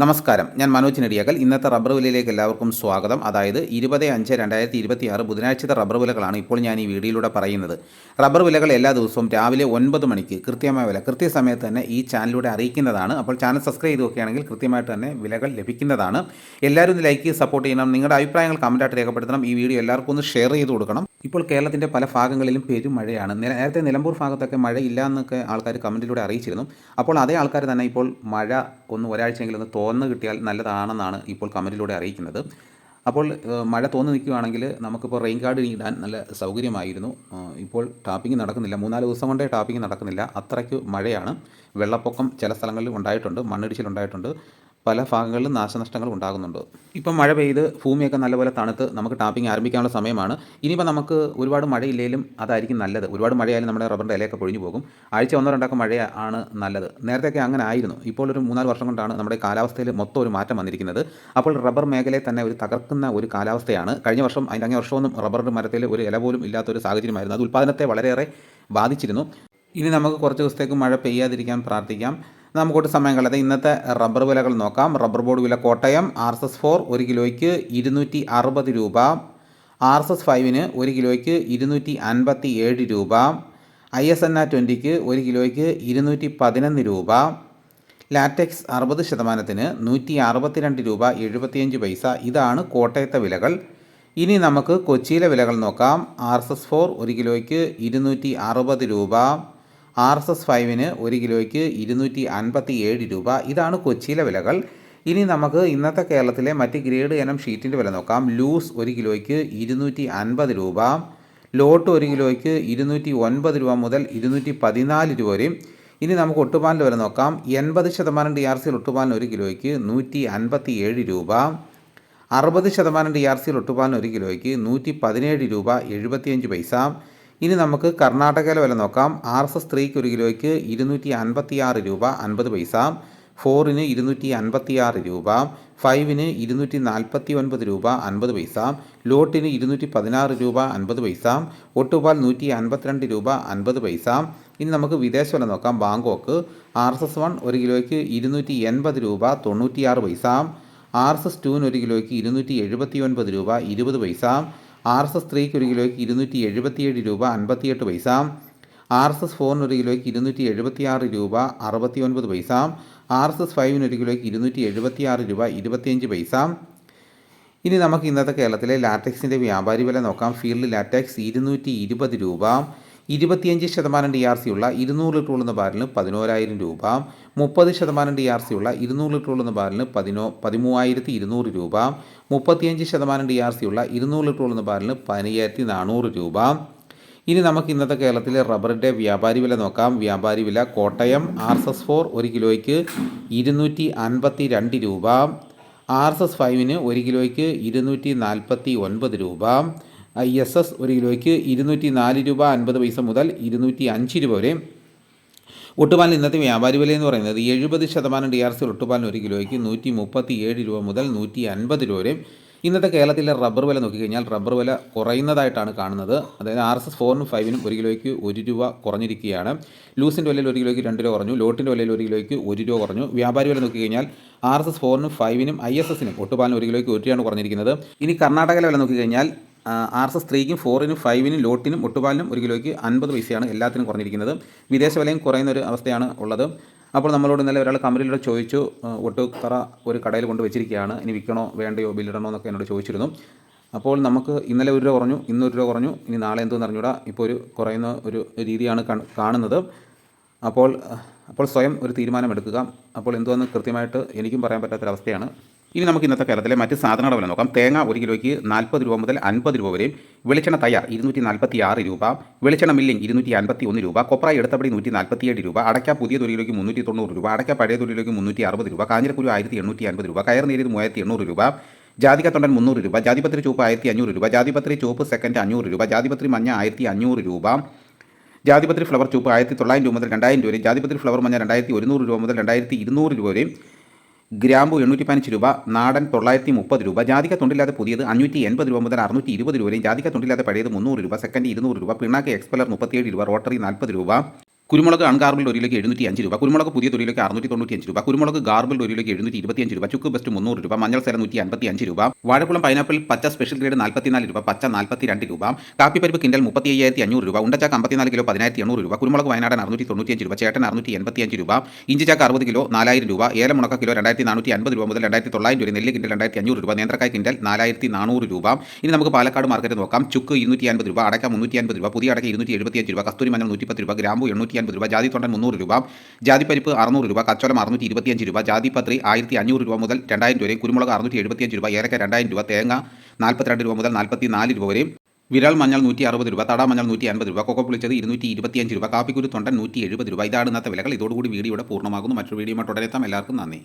നമസ്കാരം, ഞാൻ മനോജ് നെടിയാക്കൽ. ഇന്നത്തെ റബ്ബർ വിലയിലേക്ക് എല്ലാവർക്കും സ്വാഗതം. അതായത് 20/5/2026 ബുധനാഴ്ചത്തെ റബ്ബർ വിലകളാണ് ഇപ്പോൾ ഞാൻ ഈ വീഡിയോയിലൂടെ പറയുന്നത്. റബ്ബർ വിലകൾ എല്ലാ ദിവസവും രാവിലെ 9 മണിക്ക് കൃത്യമായ വില കൃത്യസമയത്ത് തന്നെ ഈ ചാനലിലൂടെ അറിയിക്കുന്നതാണ്. അപ്പോൾ ചാനൽ സബ്സ്ക്രൈബ് ചെയ്ത് നോക്കുകയാണെങ്കിൽ കൃത്യമായിട്ട് തന്നെ വിലകൾ ലഭിക്കുന്നതാണ്. എല്ലാവരും ഒന്ന് ലൈക്ക് ചെയ്ത് സപ്പോർട്ട് ചെയ്യണം. നിങ്ങളുടെ അഭിപ്രായങ്ങൾ കമൻറ്റായിട്ട് രേഖപ്പെടുത്തണം. ഈ വീഡിയോ എല്ലാവർക്കും ഒന്ന് ഷെയർ ചെയ്ത് കൊടുക്കണം. ഇപ്പോൾ കേരളത്തിൻ്റെ പല ഭാഗങ്ങളിലും പെരുമഴയാണ്. നേരത്തെ നിലമ്പൂർ ഭാഗത്തൊക്കെ മഴയില്ല എന്നൊക്കെ ആൾക്കാർ കമൻറ്റിലൂടെ അറിയിച്ചിരുന്നു. അപ്പോൾ അതേ ആൾക്കാർ തന്നെ ഇപ്പോൾ മഴ ഒരാഴ്ചയെങ്കിലും ഒന്ന് തോന്നുന്നു കിട്ടിയാൽ നല്ലതാണെന്നാണ് ഇപ്പോൾ കമൻറ്റിലൂടെ അറിയിക്കുന്നത്. അപ്പോൾ മഴ തോന്നി നിൽക്കുകയാണെങ്കിൽ നമുക്കിപ്പോൾ റെയിൻ ഗാർഡ് ഇടാൻ നല്ല സൗകര്യമായിരുന്നു. ഇപ്പോൾ ടാപ്പിംഗ് നടക്കുന്നില്ല. 3-4 ദിവസം കൊണ്ടേ ടാപ്പിംഗ് നടക്കുന്നില്ല. അത്രയ്ക്ക് മഴയാണ്. വെള്ളപ്പൊക്കം ചില സ്ഥലങ്ങളിൽ ഉണ്ടായിട്ടുണ്ട്, മണ്ണിടിച്ചിലുണ്ടായിട്ടുണ്ട്, പല ഭാഗങ്ങളിലും നാശനഷ്ടങ്ങൾ ഉണ്ടാകുന്നുണ്ട്. ഇപ്പം മഴ പെയ്ത് ഭൂമിയൊക്കെ നല്ലപോലെ തണുത്ത് നമുക്ക് ടാപ്പിംഗ് ആരംഭിക്കാനുള്ള സമയമാണ്. ഇനിയിപ്പോൾ നമുക്ക് ഒരുപാട് മഴയില്ലെങ്കിലും അതായിരിക്കും നല്ലത്. ഒരുപാട് മഴയായാലും നമ്മുടെ റബ്ബറിൻ്റെ ഇലയൊക്കെ പൊഴിഞ്ഞു പോകും. ആഴ്ച 1-2 മഴ ആണ് നല്ലത്. നേരത്തെയൊക്കെ അങ്ങനെ ആയിരുന്നു. ഇപ്പോൾ ഒരു 3-4 വർഷം കൊണ്ടാണ് നമ്മുടെ കാലാവസ്ഥയിൽ മൊത്തം ഒരു മാറ്റം വന്നിരിക്കുന്നത്. അപ്പോൾ റബ്ബർ മേഖലയെ തന്നെ ഒരു തകർക്കുന്ന ഒരു കാലാവസ്ഥയാണ്. കഴിഞ്ഞ വർഷം അതിൻ്റെ അങ്ങേ വർഷമൊന്നും റബ്ബറിൻ്റെ മരത്തിൽ ഒരു ഇല പോലും ഇല്ലാത്തൊരു സാഹചര്യമായിരുന്നു. അത് ഉൽപ്പാദനത്തെ വളരെയേറെ ബാധിച്ചിരുന്നു. ഇനി നമുക്ക് കുറച്ച് ദിവസത്തേക്ക് മഴ പെയ്യാതിരിക്കാൻ പ്രാർത്ഥിക്കാം. നമുക്കൊട്ട് സമയം കളയാതെ ഇന്നത്തെ റബ്ബർ വിലകൾ നോക്കാം. റബ്ബർ ബോർഡ് വില കോട്ടയം RSS 4 1 കിലോയ്ക്ക് 260 രൂപ, RSS 5 1 കിലോയ്ക്ക് 257 രൂപ, ISNA 20 1 കിലോയ്ക്ക് 211 രൂപ, ലാറ്റക്സ് 60% 162 രൂപ 75 പൈസ. ഇതാണ് കോട്ടയത്തെ വിലകൾ. ഇനി നമുക്ക് കൊച്ചിയിലെ വിലകൾ നോക്കാം. RSS 4 1 കിലോയ്ക്ക് 260 രൂപ, RSS 5 1 കിലോയ്ക്ക് 257 രൂപ. ഇതാണ് കൊച്ചിയിലെ വിലകൾ. ഇനി നമുക്ക് ഇന്നത്തെ കേരളത്തിലെ മറ്റ് ഗ്രേഡ് ഇനം ഷീറ്റിൻ്റെ വില നോക്കാം. ലൂസ് 1 കിലോയ്ക്ക് 250 രൂപ, ലോട്ട് 1 കിലോയ്ക്ക് 209 രൂപ മുതൽ 214 രൂപ വരെയും. ഇനി നമുക്ക് ഒട്ടുപാലിൻ്റെ വില നോക്കാം. 80% DRC ഒട്ടുപാലിന് 1 കിലോയ്ക്ക് 157 രൂപ, 60% DRC ഒട്ടുപാലിന് 1 കിലോയ്ക്ക് 117 രൂപ 75 പൈസ. ഇനി നമുക്ക് കർണാടകയിലെ വില നോക്കാം. RSS 3 1 കിലോയ്ക്ക് 256 രൂപ 50 പൈസ, 4 256 രൂപ, 5 249 രൂപ 50 പൈസ, ലോട്ടിന് 216 രൂപ 50 പൈസ, ഒട്ടുപാൽ 152 രൂപ 50 പൈസ. ഇനി നമുക്ക് വിദേശ വില നോക്കാം. ബാങ്കോക്ക് RSS 1 1 കിലോയ്ക്ക് 280 രൂപ 96 പൈസ, RSS 2 1 കിലോയ്ക്ക് 279 രൂപ 20 പൈസ, RSS 3 1 കിലോയ്ക്ക് 277 രൂപ 58 പൈസ, RSS 4 1 കിലോയ്ക്ക് 276 രൂപ 69 പൈസ, RSS 5 1 കിലോയ്ക്ക് 276 രൂപ 25 പൈസ. ഇനി നമുക്ക് ഇന്നത്തെ കേരളത്തിലെ ലാറ്റക്സിൻ്റെ വ്യാപാരി വില നോക്കാം. ഫീൽഡ് ലാറ്റക്സ് 220 രൂപ, 25% DRC ഉള്ള 200 ലിറ്റർ ഉള്ളുന്ന ബാരലിന് 11,000 രൂപ, 30% DRC ഉള്ള 200 ലിറ്റർ ഉള്ളുന്ന ബാരലിന് 13,200 രൂപ, 35% DRC ഉള്ള 200 ലിറ്റർ ഉള്ളുന്ന ബാരലിന് 15,400 രൂപ. ഇനി നമുക്ക് ഇന്നത്തെ കേരളത്തിലെ റബ്ബറിൻ്റെ വ്യാപാരി വില നോക്കാം. വ്യാപാരി വില കോട്ടയം RSS 4 1 കിലോയ്ക്ക് 252 രൂപ, RSS 5 1 കിലോയ്ക്ക് 249 രൂപ, ISS 1 കിലോയ്ക്ക് 204 രൂപ 50 പൈസ മുതൽ 205 രൂപ വരെ. ഒട്ടുപാലിന് ഇന്നത്തെ വ്യാപാരി വില എന്ന് പറയുന്നത് 70% DRC ഒട്ടുപാലിന് 1 കിലോയ്ക്ക് 137 രൂപ മുതൽ 150 രൂപ വരെ. ഇന്നത്തെ കേരളത്തിലെ റബ്ബർ വില നോക്കിക്കഴിഞ്ഞാൽ റബ്ബർ വില കുറയുന്നതായിട്ടാണ് കാണുന്നത്. അതായത് RSS 4 5 1 കിലോയ്ക്ക് 1 രൂപ കുറഞ്ഞിരിക്കുകയാണ്. ലൂസിൻ്റെ വിലയിൽ 1 കിലോയ്ക്ക് 2 രൂപ കുറഞ്ഞു. ലോട്ടിൻ്റെ വിലയിൽ 1 കിലോയ്ക്ക് 1 രൂപ കുറഞ്ഞു. വ്യാപാരി വില നോക്കിക്കഴിഞ്ഞാൽ RSS 4 5 ISS ഒട്ടുപാലിന് 1 കിലോയ്ക്ക് 1 രൂപയാണ് കുറഞ്ഞിരിക്കുന്നത്. ഇനി കർണാടകയിലെ വില നോക്കിക്കഴിഞ്ഞാൽ RSS 3 4 5 ലോട്ടിനും ഒട്ടുപാലിനും 1 കിലോയ്ക്ക് 50 പൈസയാണ് എല്ലാത്തിനും കുറഞ്ഞിരിക്കുന്നത്. വിദേശ വിലയും കുറയുന്ന ഒരു അവസ്ഥയാണ് ഉള്ളത്. അപ്പോൾ നമ്മളോട് ഇന്നലെ ഒരാൾ കമ്പനിയിലൂടെ ചോദിച്ചു, ഒട്ടുതറ ഒരു കടയിൽ കൊണ്ട് വെച്ചിരിക്കുകയാണ്, ഇനി വിൽക്കണോ വേണ്ടയോ ബില്ലിടണോ എന്നൊക്കെ എന്നോട് ചോദിച്ചിരുന്നു. അപ്പോൾ നമുക്ക് ഇന്നലെ 1 രൂപ കുറഞ്ഞു, ഇന്ന് 1 രൂപ കുറഞ്ഞു, ഇനി നാളെ എന്തോന്ന് അറിഞ്ഞൂടാ. ഇപ്പോൾ ഒരു കുറയുന്ന ഒരു രീതിയാണ് കാണുന്നത്. അപ്പോൾ സ്വയം ഒരു തീരുമാനമെടുക്കുക. അപ്പോൾ എന്തോന്ന് കൃത്യമായിട്ട് എനിക്കും പറയാൻ പറ്റാത്തൊരവസ്ഥയാണ്. ഇനി നമുക്ക് ഇന്നത്തെ കേരളത്തിലെ മറ്റ് സാധനങ്ങളുടെ വില നോക്കാം. തേങ്ങ 1 കിലോയ്ക്ക് 40 രൂപ മുതൽ 50 രൂപ വരെയും, വെളിച്ചെണ്ണ തയ്യാർ 246 രൂപ, വെളിച്ചെണ്ണ മില്ലിംഗ് 251 രൂപ, കൊപ്രായി എടുത്തപടി 147 രൂപ, അടയ്ക്ക പുതിയ 1 കിലോയ്ക്ക് 390 രൂപ, അടയ്ക്ക പഴയ 1 കിലോയ്ക്ക് 360 രൂപ, കാഞ്ഞിരക്കുരു 1850 രൂപ, കയർ നേരിയത് 3800 രൂപ, ജാതിക തൊണ്ടൻ 300 രൂപ, ജാതിപത്രി ചുവപ്പ് 1500 രൂപ, ജാതിപത്രി ചുവപ്പ് സെക്കൻഡ് 500 രൂപ, ജാതിപത്രി മഞ്ഞ 1500 രൂപ, ജാതിപത്രി ഫ്ലവർ ചുവപ്പ് 1900 രൂപ മുതൽ 2000 രൂപ വരെയും, ജാതിപത്രി ഫ്ലവർ മഞ്ഞ 2100 രൂപ മുതൽ 2200 രൂപ വരെയും, ഗ്രാമ്പു 815 രൂപ, നാടൻ 930 രൂപ, ജാതിക തൊണ്ടില്ലാതെ പുതിയത് 580 രൂപ മുതൽ 620 രൂപ വരെയും, ജാതിക തൊണ്ടില്ലാതെ പഴയത് 300 രൂപ, സെക്കൻഡ് 200 രൂപ, പിണ്ണാക്ക് എക്സ്പെല്ലർ 37 രൂപ, റോട്ടറി 40 രൂപ, കുരുമുളക് അൺഗാർബിൾഡ് 1 കിലോയ്ക്ക് 705 രൂപ, കുരുമുളക് പുതിയ 1 കിലോയ്ക്ക് 695 രൂപ, കുരുമുളക് ഗാർബിൾഡ് 1 കിലോയ്ക്ക് 725 രൂപ, ചുക്ക് ബെസ്റ്റ് 300 രൂപ, മഞ്ഞൾ സേല 155 രൂപ, വാഴക്കുളം പൈനാപ്പിൾ പച്ച സ്പെഷ്യൽ ഗ്രേഡ് 44 രൂപ, പച്ച 42 രൂപ, കാപ്പിപ്പരിപ്പ് കിൻഡൽ 35,500 രൂപ, ഉണ്ടച്ചാക്ക് 54 കിലോ 1,800 രൂപ, കുരുമുളക് വയനാടൻ 695 രൂപ, ചേട്ടൻ 685 രൂപ, ഇഞ്ചിച്ചാക്ക് 60 കിലോ 4000 രൂപ, ഏലം ഉണക്ക കിലോ 2,450 രൂപ മുതൽ 2,900 രൂപ, നെല്ല് കിൻഡൽ 2,500 രൂപ, നേന്ത്രക്കായ് കിൻഡൽ 4,400 രൂപ. ഇനി നമുക്ക് പാലക്കാട് മാർക്കറ്റ് നോക്കാം. ചുക്ക് 250 രൂപ, അടക്ക 350 രൂപ, പുതിയ അടക്ക 275 രൂപ, കസ്തൂരി മഞ്ഞൾ 110 രൂപ, ഗ്രാമ്പു 850 രൂപ, ജാതിത്തൊണ്ടൻ 300 രൂപ, ജാതിപ്പരിപ്പ് 600 രൂപ, കച്ചോലം 625 രൂപ, ജാതിപത്രി 1,500 രൂപ മുതൽ 2,000 വരെയും, കുരുമുളക് 675 രൂപ, ഏലക്ക 2,000 രൂപ, തേങ്ങ 42 രൂപ മുതൽ 44 രൂപ വരെയും, വിരൽ മഞ്ഞൾ 160 രൂപ, തട മഞ്ഞൾ 150 രൂപ, കൊക്കോ പുളിച്ചത് 225 രൂപ, കാപ്പിക്കുരു തൊണ്ടൻ 170 രൂപ. ഇതാണ് ഇന്നത്തെ വിലകൾ. ഇതോടുകൂടി വീഡിയോയുടെ പൂർണ്ണമാകുന്നു. മറ്റൊരു വീഡിയോ ഉടനെത്താം. എല്ലാവർക്കും നന്ദി.